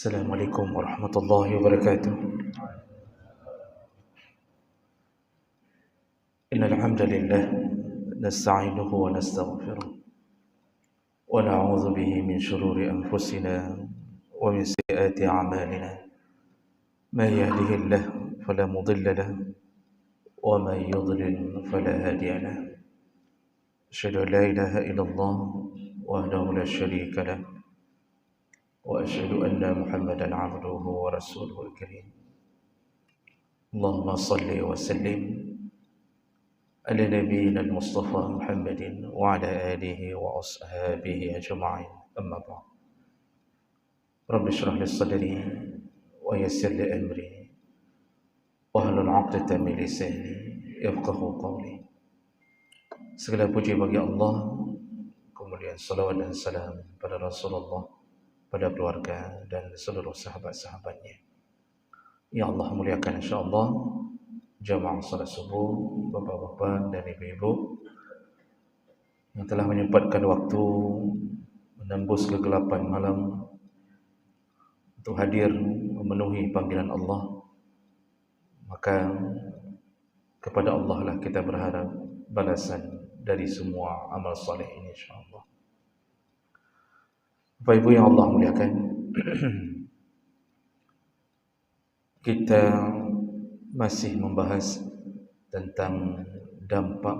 Assalamualaikum warahmatullahi wabarakatuh. Innal hamdalillah nasta'inuhu wa nastaghfiruh wa na'udzu bihi min shururi anfusina wa min sayyiati a'malina. May yahdihillahu fala mudilla lahu wa may yudlil fala hadiya lahu. Asyhadu an la ilaha illallah wahdahu la syarika lahu wa asyhadu anna Muhammadan 'abduhu wa rasuluhul karim. Allahumma shalli wa sallim ala nabiyyina al-Mustafa Muhammadin wa ala alihi wa ashabihi ajma'in. Amma ba'd. Rabbi shrah li sadri wa yassir li amri wahlul 'uqdatam min lisani yafqahu qawli. Segala puji bagi Allah, kemudian salawat dan salam pada Rasulullah, pada keluarga dan seluruh sahabat-sahabatnya. Ya Allah, muliakan insyaallah jamaah salat subuh, bapak-bapak dan ibu-ibu yang telah menyempatkan waktu menembus kegelapan malam untuk hadir memenuhi panggilan Allah. Maka kepada Allah lah kita berharap balasan dari semua amal saleh ini insyaallah. Bapak Ibu yang Allah muliakan, kita masih membahas tentang dampak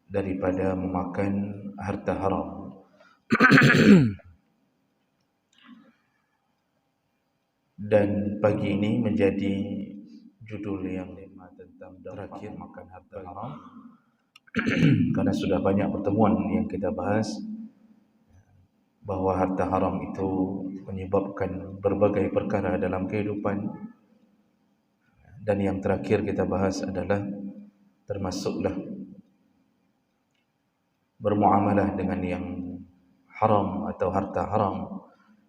daripada memakan harta haram. Dan pagi ini menjadi judul yang lima tentang terakhir makan harta haram. Karena sudah banyak pertemuan yang kita bahas bahwa harta haram itu menyebabkan berbagai perkara dalam kehidupan. Dan yang terakhir kita bahas adalah termasuklah bermuamalah dengan yang haram atau harta haram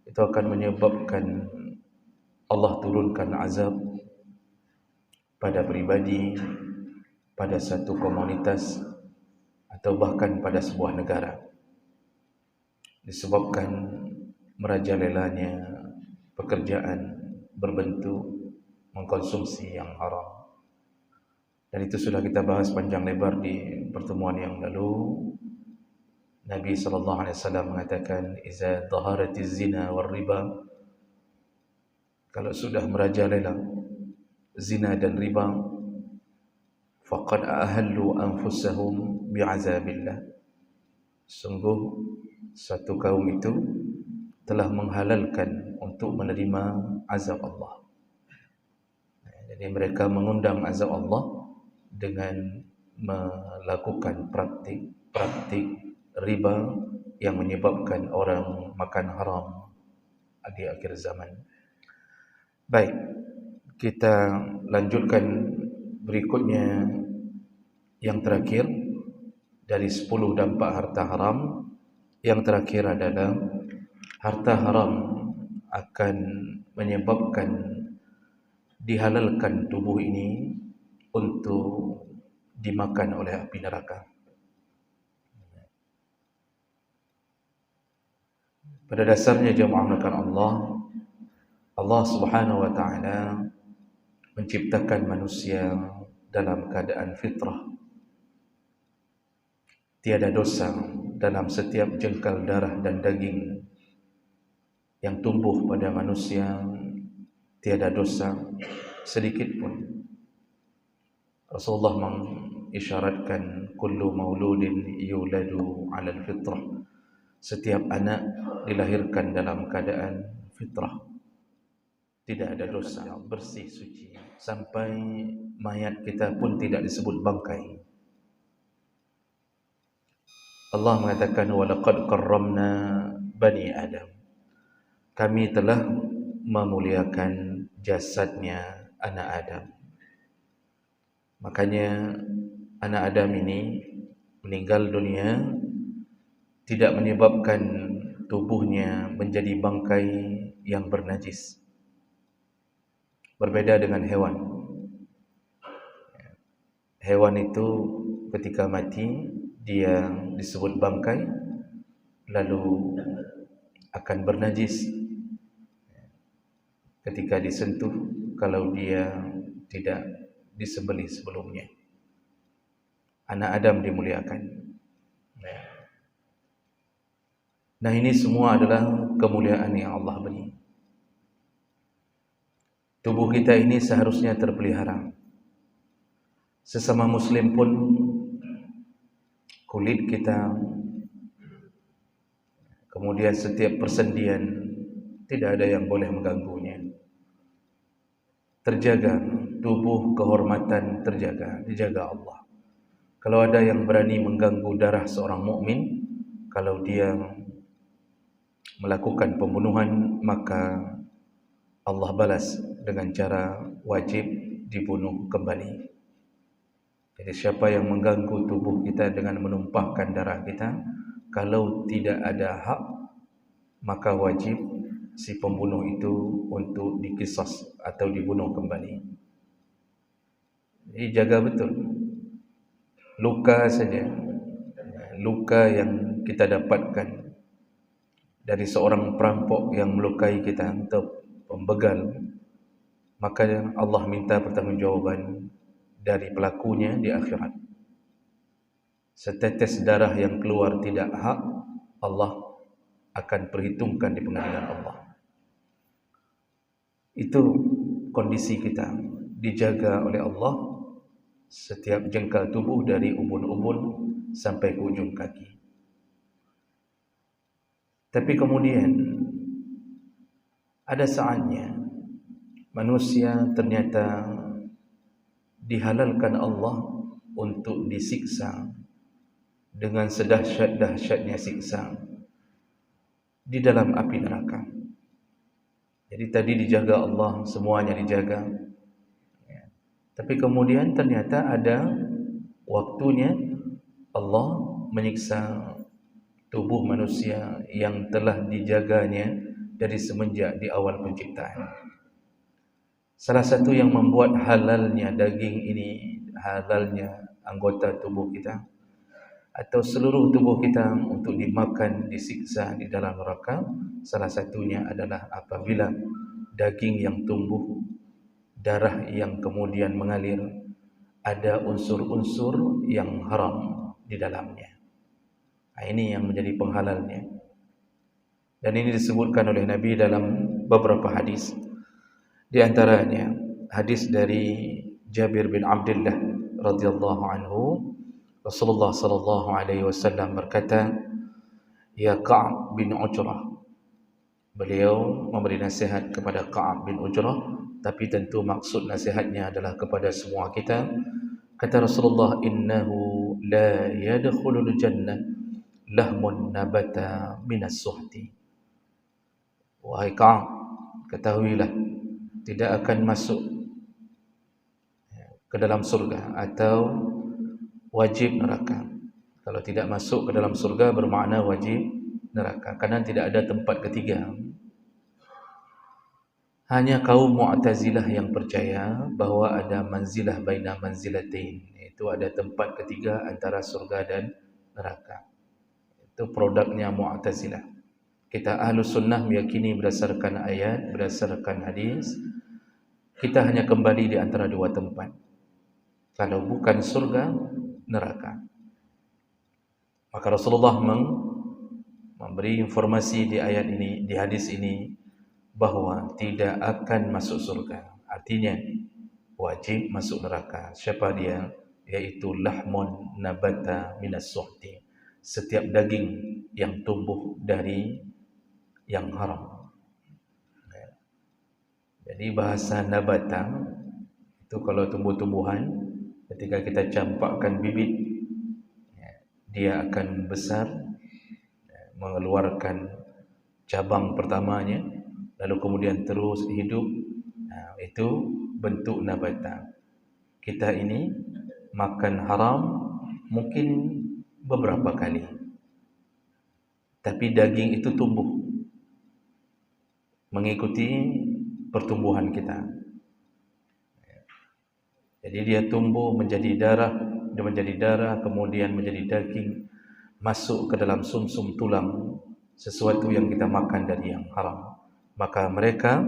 itu akan menyebabkan Allah turunkan azab pada pribadi, pada satu komunitas atau bahkan pada sebuah negara, disebabkan merajalelanya pekerjaan berbentuk mengkonsumsi yang haram. Dan itu sudah kita bahas panjang lebar di pertemuan yang lalu. Nabi SAW mengatakan, "Iza dhaharatiz zina war riba," kalau sudah merajalela zina dan riba, faqad ahallu anfusahum bi'azabillah, sungguh satu kaum itu telah menghalalkan untuk menerima azab Allah. Jadi mereka mengundang azab Allah dengan melakukan praktik riba yang menyebabkan orang makan haram di akhir zaman. Baik, kita lanjutkan berikutnya yang terakhir dari 10 dampak harta haram. Yang terakhir adalah harta haram akan menyebabkan dihalalkan tubuh ini untuk dimakan oleh api neraka. Pada dasarnya jemaah melakukan Allah Subhanahu wa taala menciptakan manusia dalam keadaan fitrah. Tiada dosa dalam setiap jengkal darah dan daging yang tumbuh pada manusia, tiada dosa sedikit pun. Rasulullah mengisyaratkan kullu mauludin yuladu 'alal fitrah. Setiap anak dilahirkan dalam keadaan fitrah. Tidak ada dosa, bersih, suci. Sampai mayat kita pun tidak disebut bangkai. Allah mengatakan walaqad karramna bani Adam. Kami telah memuliakan jasadnya anak Adam. Makanya anak Adam ini meninggal dunia tidak menyebabkan tubuhnya menjadi bangkai yang bernajis. Berbeda dengan hewan. Hewan itu ketika mati dia disebut bangkai, lalu akan bernajis. ketika disentuh kalau dia tidak disembelih sebelumnya. Anak Adam dimuliakan. Nah, ini semua adalah kemuliaan yang Allah beri. Tubuh kita ini seharusnya terpelihara. Sesama muslim pun kulit kita, kemudian setiap persendian, tidak ada yang boleh mengganggunya. Terjaga, tubuh kehormatan terjaga, dijaga Allah. Kalau ada yang berani mengganggu darah seorang mukmin, kalau dia melakukan pembunuhan, maka Allah balas dengan cara wajib dibunuh kembali. Jadi siapa yang mengganggu tubuh kita dengan menumpahkan darah kita, kalau tidak ada hak, maka wajib si pembunuh itu untuk dikisas atau dibunuh kembali. Jadi jaga betul. Luka saja, luka yang kita dapatkan dari seorang perampok yang melukai kita atau pembegal, maka Allah minta pertanggungjawaban dari pelakunya di akhirat. Setetes darah yang keluar tidak hak, Allah akan perhitungkan di pengadilan Allah. Itu kondisi kita, dijaga oleh Allah setiap jengkal tubuh dari ubun-ubun sampai ke ujung kaki. Tapi kemudian ada saatnya manusia ternyata dihalalkan Allah untuk disiksa dengan sedahsyat-dahsyatnya siksa di dalam api neraka. Jadi tadi dijaga Allah, semuanya dijaga. Tapi kemudian ternyata ada waktunya Allah menyiksa tubuh manusia yang telah dijaganya dari semenjak di awal penciptaan. Salah satu yang membuat halalnya daging ini, halalnya anggota tubuh kita atau seluruh tubuh kita untuk dimakan, disiksa di dalam neraka, salah satunya adalah apabila daging yang tumbuh, darah yang kemudian mengalir, ada unsur-unsur yang haram di dalamnya. Nah, ini yang menjadi penghalalnya. Dan ini disebutkan oleh Nabi dalam beberapa hadis. Di antaranya hadis dari Jabir bin Abdullah radhiyallahu anhu, Rasulullah sallallahu alaihi wasallam berkata, "Ya Ka'ab bin Ujrah." Beliau memberi nasihat kepada Ka'ab bin Ujrah, tapi tentu maksud nasihatnya adalah kepada semua kita. Kata Rasulullah, "Innahu la yadkhulul jannah lahmun nabata minas suhti." Wahai Ka'ab, ketahuilah tidak akan masuk ke dalam surga atau wajib neraka. Kalau tidak masuk ke dalam surga bermakna wajib neraka, karena tidak ada tempat ketiga. Hanya kaum Mu'tazilah yang percaya bahwa ada manzilah baina manzilatain, itu ada tempat ketiga antara surga dan neraka. Itu produknya Mu'tazilah. Kita Ahlus Sunnah meyakini berdasarkan ayat, berdasarkan hadis, kita hanya kembali di antara dua tempat. Kalau bukan surga, neraka. Maka Rasulullah memberi informasi di ayat ini, di hadis ini, bahwa tidak akan masuk surga. Artinya wajib masuk neraka. Siapa dia? Yaitu lahmun nabata minas suhti. Setiap daging yang tumbuh dari yang haram. Jadi bahasa nabata itu kalau tumbuh-tumbuhan, ketika kita campakkan bibit, dia akan besar, mengeluarkan cabang pertamanya, lalu kemudian terus hidup. Itu bentuk nabata. Kita ini makan haram mungkin beberapa kali, tapi daging itu tumbuh mengikuti pertumbuhan kita. Jadi dia tumbuh menjadi darah, kemudian menjadi daging, masuk ke dalam sumsum tulang, sesuatu yang kita makan dari yang haram. Maka mereka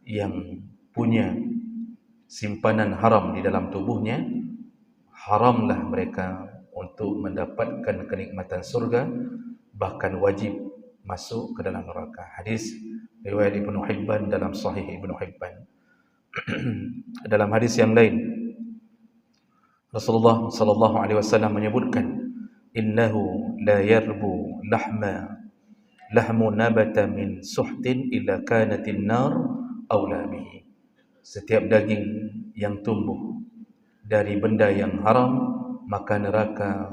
yang punya simpanan haram di dalam tubuhnya, haramlah mereka untuk mendapatkan kenikmatan surga, bahkan wajib masuk ke dalam neraka. Hadis riwayat Ibnu Hibban dalam Sahih Ibnu Hibban. Dalam hadis yang lain, Rasulullah sallallahu alaihi wasallam menyebutkan, innahu la yarbu lahmu nabata min suhtin illa kanatin nar aula bihi. Setiap daging yang tumbuh dari benda yang haram, maka neraka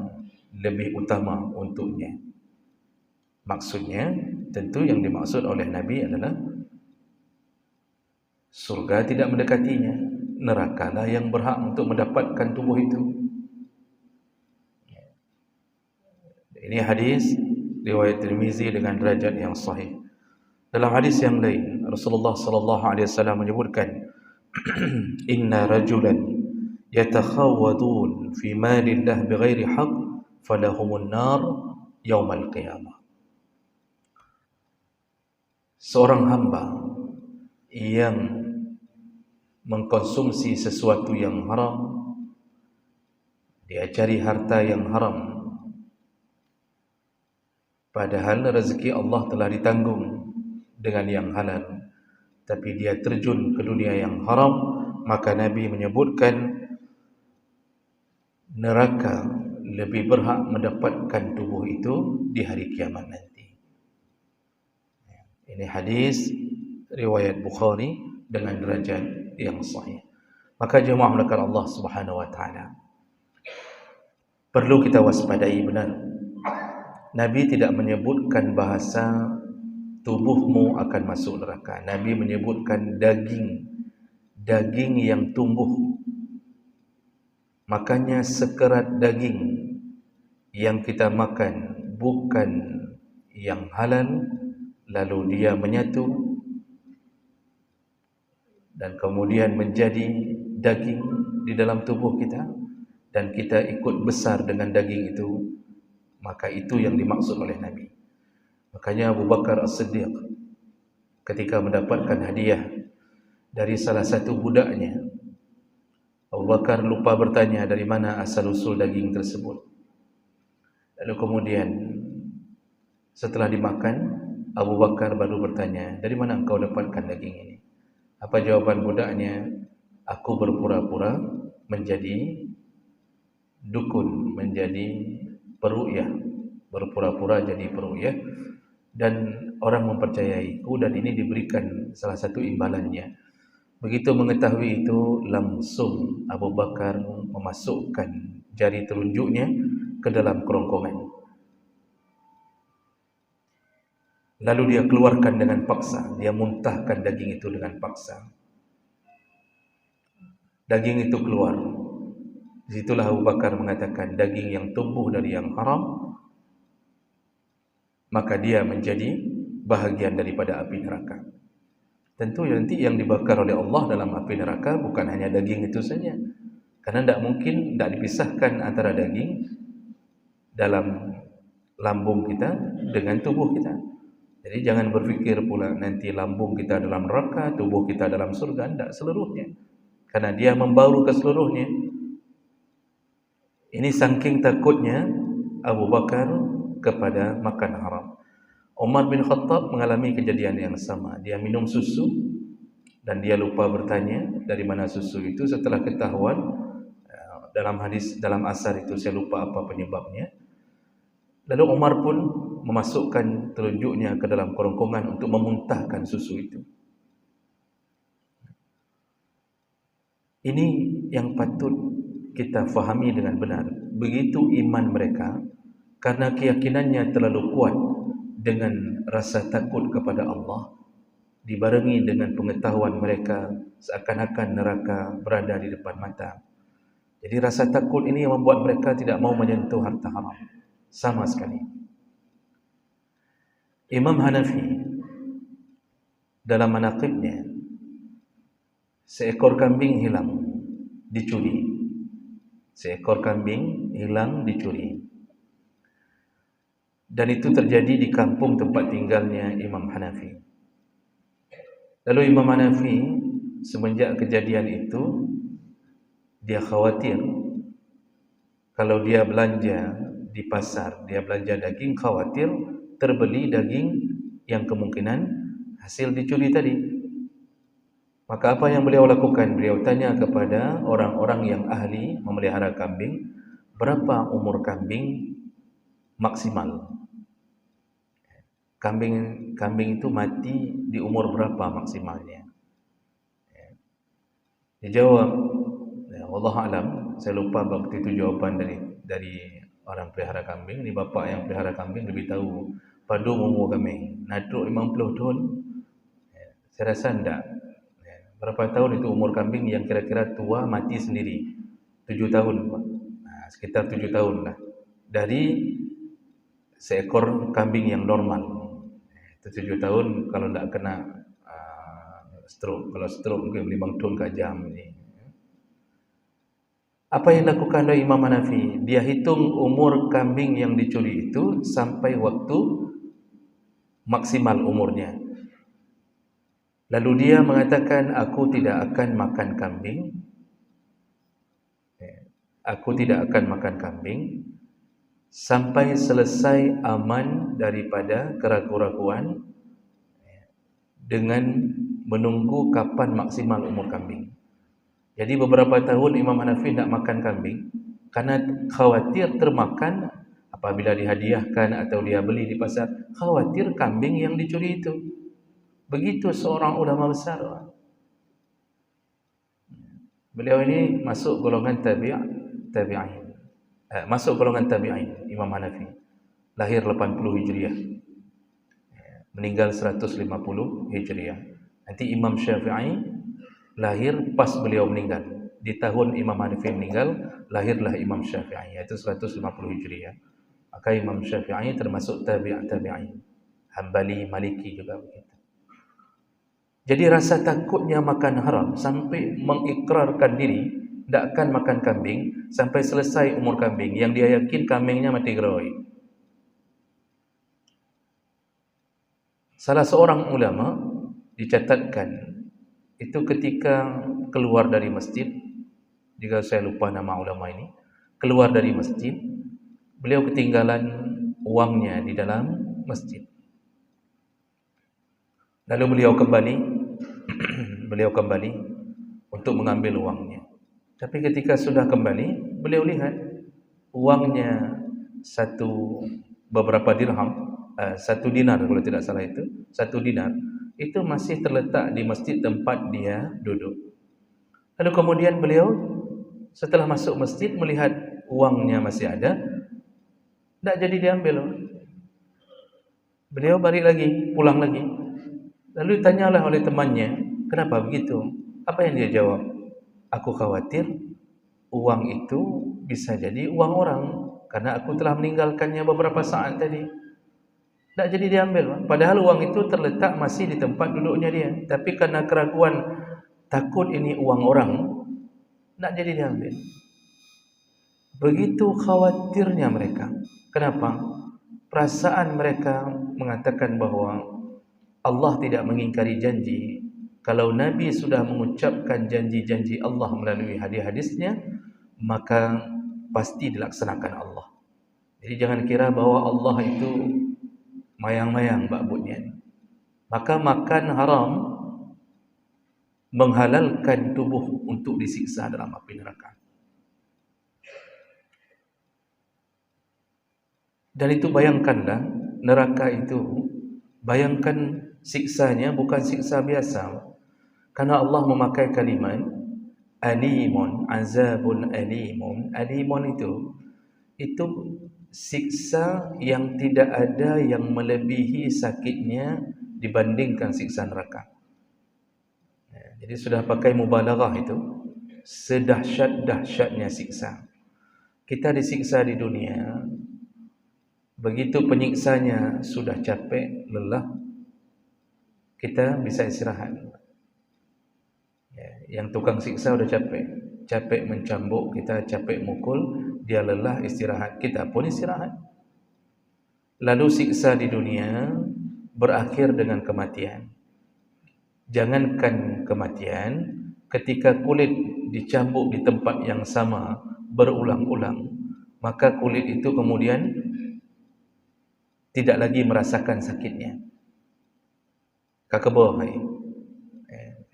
lebih utama untuknya. Maksudnya, tentu yang dimaksud oleh Nabi adalah surga tidak mendekatinya, nerakalah yang berhak untuk mendapatkan tubuh itu. Ini hadis riwayat Tirmizi dengan derajat yang sahih. Dalam hadis yang lain, Rasulullah sallallahu alaihi wasallam menyebutkan, inna rajulan yatakhawadun fi malillah bighairi haqq falahumun nar yaumal qiyamah. Seorang hamba yang mengkonsumsi sesuatu yang haram, dia cari harta yang haram, padahal rezeki Allah telah ditanggung dengan yang halal, tapi dia terjun ke dunia yang haram, maka Nabi menyebutkan neraka lebih berhak mendapatkan tubuh itu di hari kiamat nanti. Ini hadis riwayat Bukhari dengan derajat yang sahih. Maka jemaah melakukan Allah Subhanahu wa taala, perlu kita waspadai benar. Nabi tidak menyebutkan bahasa tubuhmu akan masuk neraka. Nabi menyebutkan daging yang tumbuh. Makanya sekerat daging yang kita makan bukan yang halal, lalu dia menyatu dan kemudian menjadi daging di dalam tubuh kita, dan kita ikut besar dengan daging itu, maka itu yang dimaksud oleh Nabi. Makanya Abu Bakar As-Siddiq ketika mendapatkan hadiah dari salah satu budaknya, Abu Bakar lupa bertanya dari mana asal-usul daging tersebut. Lalu kemudian setelah dimakan, Abu Bakar baru bertanya, dari mana engkau dapatkan daging ini? Apa jawaban budaknya? Aku berpura-pura menjadi dukun, menjadi peruqyah, berpura-pura jadi peruqyah, dan orang mempercayaiku, dan ini diberikan salah satu imbalannya. Begitu mengetahui itu, langsung Abu Bakar memasukkan jari telunjuknya ke dalam kerongkongan. Lalu dia keluarkan dengan paksa, dia muntahkan daging itu dengan paksa. Daging itu keluar. Disitulah Abu Bakar mengatakan, daging yang tumbuh dari yang haram, maka dia menjadi bahagian daripada api neraka. Tentu nanti yang dibakar oleh Allah dalam api neraka bukan hanya daging itu saja, karena tidak mungkin, tidak dipisahkan antara daging dalam lambung kita dengan tubuh kita. Jadi jangan berfikir pula nanti lambung kita dalam neraka, tubuh kita dalam surga. Tidak, seluruhnya, karena dia membaur ke seluruhnya. Ini saking takutnya Abu Bakar kepada makan haram. Umar bin Khattab mengalami kejadian yang sama. Dia minum susu dan dia lupa bertanya dari mana susu itu. Setelah ketahuan, dalam hadis, dalam asar itu saya lupa apa penyebabnya, lalu Umar pun memasukkan telunjuknya ke dalam kerongkongan untuk memuntahkan susu itu. Ini yang patut kita fahami dengan benar. Begitu iman mereka, karena keyakinannya terlalu kuat dengan rasa takut kepada Allah, dibarengi dengan pengetahuan mereka seakan-akan neraka berada di depan mata. Jadi rasa takut ini yang membuat mereka tidak mau menyentuh harta haram sama sekali. Imam Hanafi dalam manaqibnya, seekor kambing hilang, dicuri. Seekor kambing hilang, dicuri. Dan itu terjadi di kampung tempat tinggalnya Imam Hanafi. Lalu Imam Hanafi semenjak kejadian itu, dia khawatir kalau dia belanja di pasar, dia belanja daging, khawatir terbeli daging yang kemungkinan hasil dicuri tadi. Maka apa yang beliau lakukan? Beliau tanya kepada orang-orang yang ahli memelihara kambing, berapa umur kambing maksimal? Kambing itu mati di umur berapa maksimalnya? Dia jawab, ya, wallahu alam, saya lupa waktu itu jawaban dari orang pelihara kambing. Ini bapa yang pelihara kambing lebih tahu. Pada umur kambing naduk 50 tahun. Ya, saya rasa enggak. Ya, berapa tahun itu umur kambing yang kira-kira tua mati sendiri? 7 tahun, Pak. Nah, sekitar 7 tahun lah. Dari seekor kambing yang normal. Itu 7 tahun kalau enggak kena stroke. Kalau stroke mungkin 5 tahun ke jam ni. Apa yang dilakukan oleh Imam Hanafi? Dia hitung umur kambing yang dicuri itu sampai waktu maksimal umurnya. Lalu dia mengatakan, aku tidak akan makan kambing. Aku tidak akan makan kambing sampai selesai aman daripada keraguan-keraguan dengan menunggu kapan maksimal umur kambing. Jadi beberapa tahun Imam Hanafi tidak makan kambing karena khawatir termakan apabila dihadiahkan atau dia beli di pasar, khawatir kambing yang dicuri itu. Begitu seorang ulama besar. Beliau ini masuk golongan tabi'in. Masuk golongan tabi'in, Imam Hanafi. Lahir 80 Hijriah. Meninggal 150 Hijriah. Nanti Imam Syafi'i lahir pas beliau meninggal. Di tahun Imam Hanafi meninggal, lahirlah Imam Syafi'i, yaitu 150 Hijriah. Maka Imam Syafi'i termasuk tabi'in. Hambali, Maliki juga begitu. Jadi rasa takutnya makan haram sampai mengikrarkan diri tidak akan makan kambing sampai selesai umur kambing, yang dia yakin kambingnya mati gerai. Salah seorang ulama dicatatkan itu ketika keluar dari masjid, jika saya lupa nama ulama ini, keluar dari masjid, beliau ketinggalan uangnya di dalam masjid. Lalu beliau kembali untuk mengambil uangnya. Tapi ketika sudah kembali, beliau lihat uangnya beberapa dirham, 1 dinar kalau tidak salah itu, 1 dinar itu masih terletak di masjid tempat dia duduk. Lalu kemudian beliau setelah masuk masjid melihat uangnya masih ada, tidak jadi diambil. Beliau balik lagi, pulang lagi. Lalu tanyalah oleh temannya, kenapa begitu? Apa yang dia jawab? Aku khawatir uang itu bisa jadi uang orang, karena aku telah meninggalkannya beberapa saat tadi. Tak jadi diambil. Padahal uang itu terletak masih di tempat duduknya dia. Tapi karena keraguan, takut ini uang orang, tak jadi diambil. Begitu khawatirnya mereka. Kenapa? Perasaan mereka mengatakan bahawa Allah tidak mengingkari janji. Kalau Nabi sudah mengucapkan janji-janji Allah melalui hadis-hadisnya, maka pasti dilaksanakan Allah. Jadi jangan kira bahawa Allah itu mayang-mayang bakbutnya. Maka makan haram menghalalkan tubuh untuk disiksa dalam api neraka. Dan itu bayangkanlah, neraka itu, bayangkan siksanya bukan siksa biasa. Karena Allah memakai kalimat alimun, azabun alimun. Alimun itu siksa yang tidak ada yang melebihi sakitnya dibandingkan siksa neraka. Jadi sudah pakai mubalaghah itu, sedahsyat-dahsyatnya siksa. Kita disiksa di dunia, begitu penyiksanya sudah capek, lelah, kita bisa istirahat. Yang tukang siksa sudah capek mencambuk kita, capek mukul, dia lelah, istirahat, kita pun istirahat. Lalu siksa di dunia berakhir dengan kematian. Jangankan kematian, ketika kulit dicambuk di tempat yang sama berulang-ulang, maka kulit itu kemudian tidak lagi merasakan sakitnya. Kakebah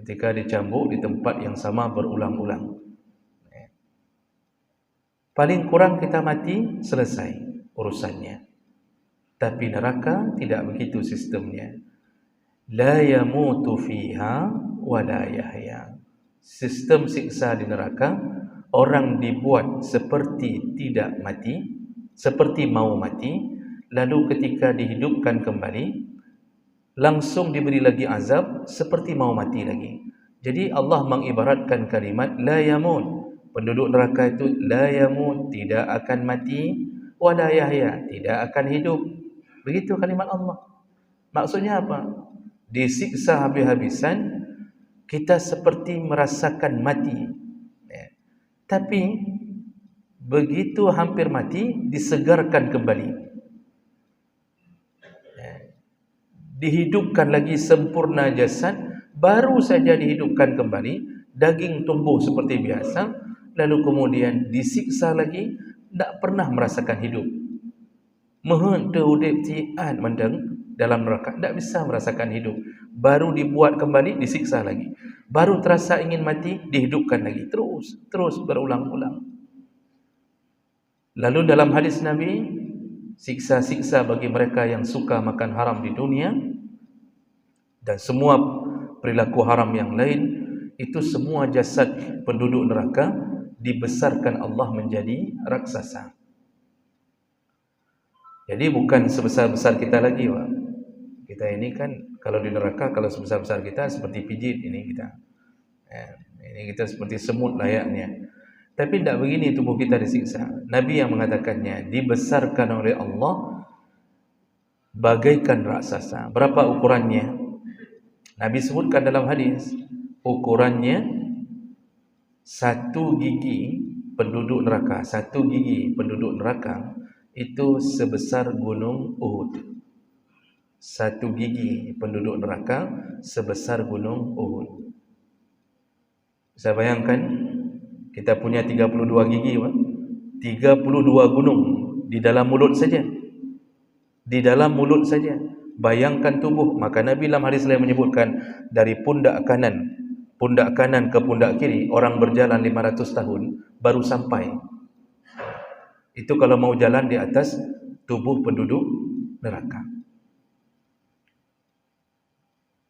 ketika dicambuk di tempat yang sama berulang-ulang. Paling kurang kita mati, selesai urusannya. Tapi neraka tidak begitu sistemnya. La yamutu fiha wa la yahya. Sistem siksa di neraka, orang dibuat seperti tidak mati, seperti mau mati, lalu ketika dihidupkan kembali, langsung diberi lagi azab seperti mau mati lagi. Jadi Allah mengibaratkan kalimat la yamut. Penduduk neraka itu la yamut, tidak akan mati, wa la yahya, tidak akan hidup. Begitu kalimat Allah. Maksudnya apa? Disiksa habis-habisan, kita seperti merasakan mati. Tapi begitu hampir mati, disegarkan kembali. Dihidupkan lagi sempurna jasad, baru saja dihidupkan kembali, daging tumbuh seperti biasa, lalu kemudian disiksa lagi, tak pernah merasakan hidup. Mohon terudip tian mendeng dalam neraka, tak bisa merasakan hidup. Baru dibuat kembali, disiksa lagi. Baru terasa ingin mati, dihidupkan lagi. Terus berulang-ulang. Lalu dalam hadis Nabi, siksa-siksa bagi mereka yang suka makan haram di dunia dan semua perilaku haram yang lain, itu semua jasad penduduk neraka dibesarkan Allah menjadi raksasa. Jadi bukan sebesar-besar kita lagi, Pak. Kita ini kan kalau di neraka, kalau sebesar-besar kita seperti pijit ini kita. Ini kita seperti semut layaknya. Tapi tidak begini tubuh kita disiksa. Nabi yang mengatakannya, dibesarkan oleh Allah bagaikan raksasa. Berapa ukurannya? Nabi sebutkan dalam hadis, ukurannya satu gigi penduduk neraka. Satu gigi penduduk neraka itu sebesar gunung Uhud. Satu gigi penduduk neraka sebesar gunung Uhud. Bisa bayangkan, kita punya 32 gigi, Pak. 32 gunung di dalam mulut saja. Di dalam mulut saja. Bayangkan tubuh. Maka Nabi dalam hadis lain menyebutkan, dari pundak kanan ke pundak kiri, orang berjalan 500 tahun baru sampai. Itu kalau mau jalan di atas tubuh penduduk neraka.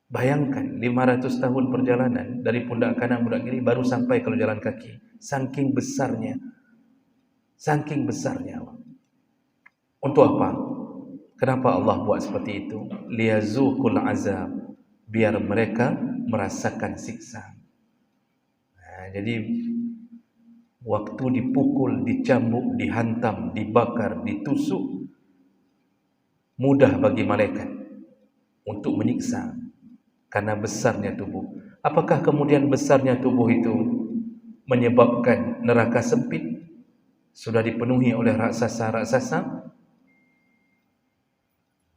Bayangkan 500 tahun perjalanan dari pundak kanan pundak kiri baru sampai kalau jalan kaki. Saking besarnya. Saking besarnya. Untuk apa? Kenapa Allah buat seperti itu? Liyazuqul azab, biar mereka merasakan siksa. Jadi waktu dipukul, dicambuk, dihantam, dibakar, ditusuk, mudah bagi malaikat untuk menyiksa karena besarnya tubuh. Apakah kemudian besarnya tubuh itu menyebabkan neraka sempit, sudah dipenuhi oleh raksasa-raksasa?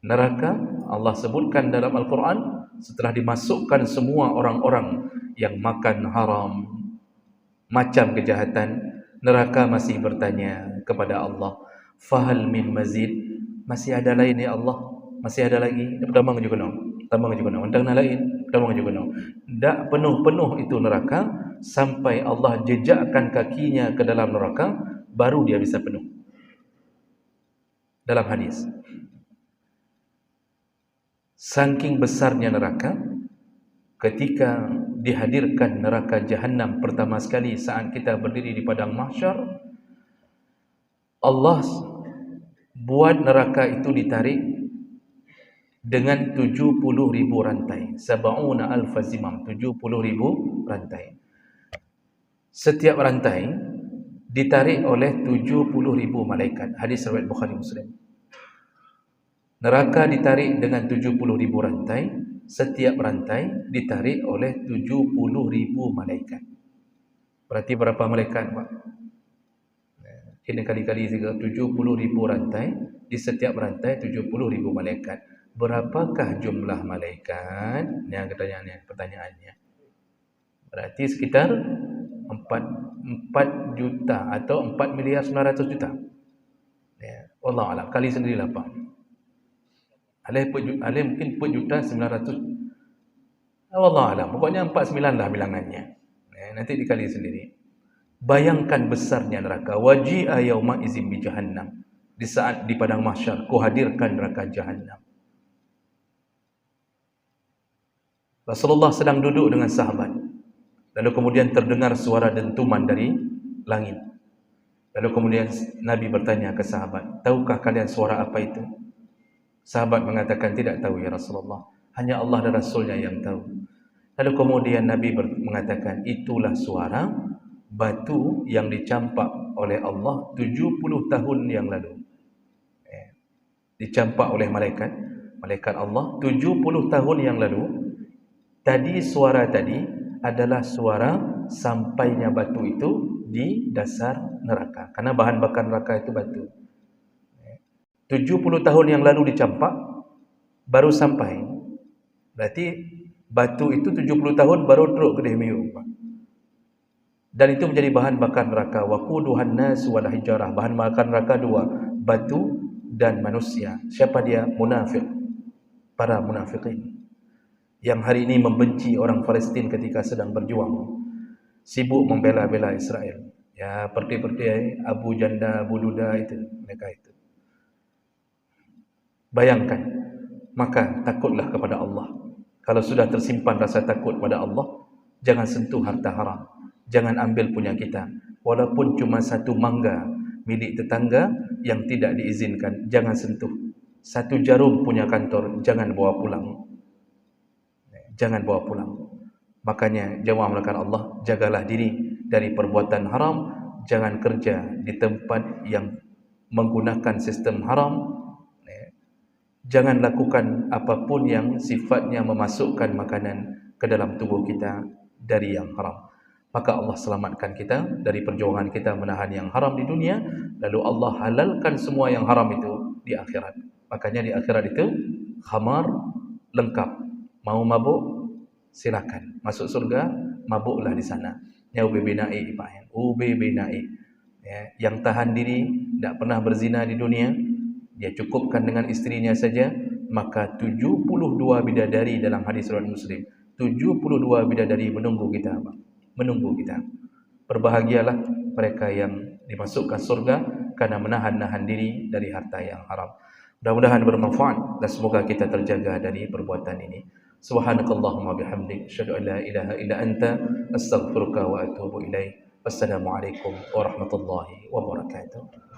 Neraka Allah sebutkan dalam Al-Quran, setelah dimasukkan semua orang-orang yang makan haram, macam kejahatan, neraka masih bertanya kepada Allah, fahal min mazid, masih ada lain ya Allah? Masih ada lagi? Tambang juga no. Tambang juga no. Undang lain, tambang juga no. Tak penuh-penuh itu neraka sampai Allah jejakkan kakinya ke dalam neraka, baru dia bisa penuh. Dalam hadis, saking besarnya neraka, ketika dihadirkan neraka Jahannam pertama sekali saat kita berdiri di padang mahsyar, Allah buat neraka itu ditarik dengan 70.000 rantai. Sab'una alfa zimam, 70.000 rantai. Setiap rantai ditarik oleh 70.000 malaikat. Hadis riwayat Bukhari Muslim. Neraka ditarik dengan 70.000 rantai. Setiap rantai ditarik oleh 70.000 malaikat. Berarti berapa malaikat, Pak? Ini kali-kali 70.000 rantai. Di setiap rantai 70.000 malaikat. berapakah jumlah malaikat? Yang pertanyaannya. Berarti sekitar 4 juta atau 4.900.000.000. Ya, wallahu alam. Kali sendirilah Pak. Alih mungkin 4.900.000. Wallahu alam. Pokoknya 49 lah bilangannya. Ya, nanti dikali sendiri. Bayangkan besarnya neraka. Waji'a yauma izin bi jahannam. Di saat di padang mahsyar, ku hadirkan neraka jahannam. Rasulullah sedang duduk dengan sahabat. Lalu kemudian terdengar suara dentuman dari langit. Lalu kemudian Nabi bertanya ke sahabat, tahukah kalian suara apa itu? Sahabat mengatakan, tidak tahu ya Rasulullah. Hanya Allah dan Rasulnya yang tahu. Lalu kemudian Nabi mengatakan, itulah suara batu yang dicampak oleh Allah 70 tahun yang lalu. Dicampak oleh malaikat Allah 70 tahun yang lalu. Tadi suara tadi adalah suara sampainya batu itu di dasar neraka. Karena bahan bakar neraka itu batu. 70 tahun yang lalu dicampak, baru sampai. Berarti batu itu 70 tahun baru teruk ke demiu. Dan itu menjadi bahan bakar neraka. Waquduhan nas wal hijarah. Bahan bakar neraka dua, batu dan manusia. Siapa dia? Munafik. Para munafikin yang hari ini membenci orang Palestin ketika sedang berjuang, sibuk membela-bela Israel. Ya, seperti Abu Janda, Abu Duda itu, mereka itu. Bayangkan, maka takutlah kepada Allah. Kalau sudah tersimpan rasa takut pada Allah, jangan sentuh harta haram. Jangan ambil punya kita. Walaupun cuma satu mangga milik tetangga yang tidak diizinkan, jangan sentuh. Satu jarum punya kantor, jangan bawa pulang. Jangan bawa pulang. Makanya jemaah melakukan Allah, jagalah diri dari perbuatan haram. Jangan kerja di tempat yang menggunakan sistem haram. Jangan lakukan apapun yang sifatnya memasukkan makanan ke dalam tubuh kita dari yang haram. Maka Allah selamatkan kita dari perjuangan kita menahan yang haram di dunia. Lalu Allah halalkan semua yang haram itu di akhirat. Makanya di akhirat itu khamar lengkap. Mau mabuk, silakan. Masuk surga, mabuklah di sana. Ya UBB naik, Pak. UBB naik. Ya, yang tahan diri, tidak pernah berzina di dunia, dia cukupkan dengan istrinya saja, maka 72 bidadari dalam hadis riwayat Muslim. 72 bidadari menunggu kita, Pak. Menunggu kita. Berbahagialah mereka yang dimasukkan surga karena menahan-nahan diri dari harta yang haram. Mudah-mudahan bermanfaat dan semoga kita terjaga dari perbuatan ini. Subhanakallahumma bihamdik, asyhadu an la ilaha illa anta, astaghfiruka wa atubu ilaik. Wassalamualaikum warahmatullahi wabarakatuh.